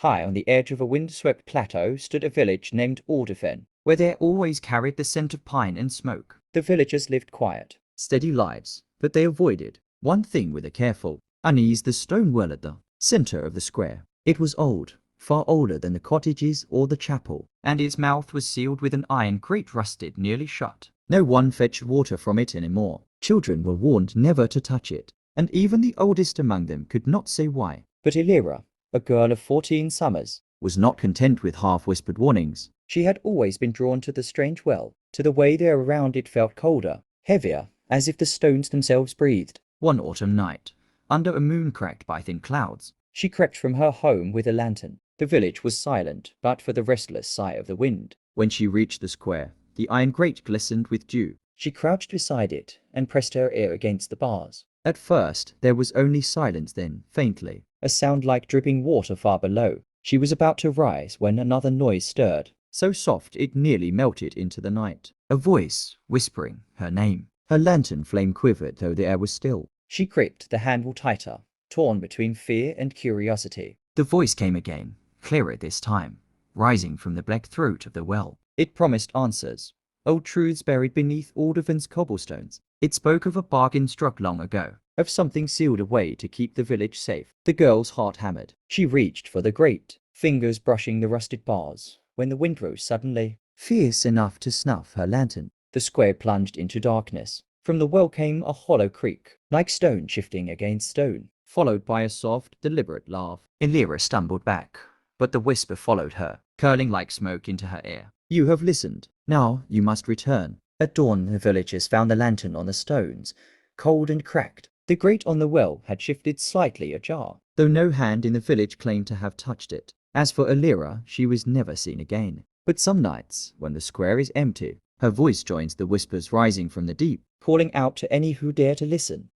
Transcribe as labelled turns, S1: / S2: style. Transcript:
S1: High on the edge of a wind-swept plateau stood a village named Alderfen, where there always carried the scent of pine and smoke. The villagers lived quiet, steady lives, but they avoided one thing with a careful unease: the stone well at the center of the square. It was old, far older than the cottages or the chapel, and its mouth was sealed with an iron grate rusted nearly shut. No one fetched water from it anymore. Children were warned never to touch it, and even the oldest among them could not say why. But Elira, a girl of 14 summers, was not content with half-whispered warnings. She had always been drawn to the strange well, to the way there around it felt colder, heavier, as if the stones themselves breathed. One autumn night, under a moon cracked by thin clouds, she crept from her home with a lantern. The village was silent but for the restless sigh of the wind. When she reached the square, the iron grate glistened with dew. She crouched beside it and pressed her ear against the bars. At first there was only silence, then, faintly, a sound like dripping water far below. She was about to rise when another noise stirred, so soft it nearly melted into the night. A voice whispering her name. Her lantern flame quivered though the air was still. She gripped the handle tighter, torn between fear and curiosity. The voice came again, clearer this time, rising from the black throat of the well. It promised answers, old truths buried beneath Alderfen's cobblestones. It spoke of a bargain struck long ago, of something sealed away to keep the village safe. The girl's heart hammered. She reached for the grate, fingers brushing the rusted bars, when the wind rose suddenly, fierce enough to snuff her lantern. The square plunged into darkness. From the well came a hollow creak, like stone shifting against stone, followed by a soft, deliberate laugh. Elira stumbled back, but the whisper followed her, curling like smoke into her ear. You have listened. Now you must return. At dawn the villagers found the lantern on the stones, cold and cracked. The grate on the well had shifted slightly ajar, though no hand in the village claimed to have touched it. As for Elira, she was never seen again. But some nights, when the square is empty, her voice joins the whispers rising from the deep, calling out to any who dare to listen.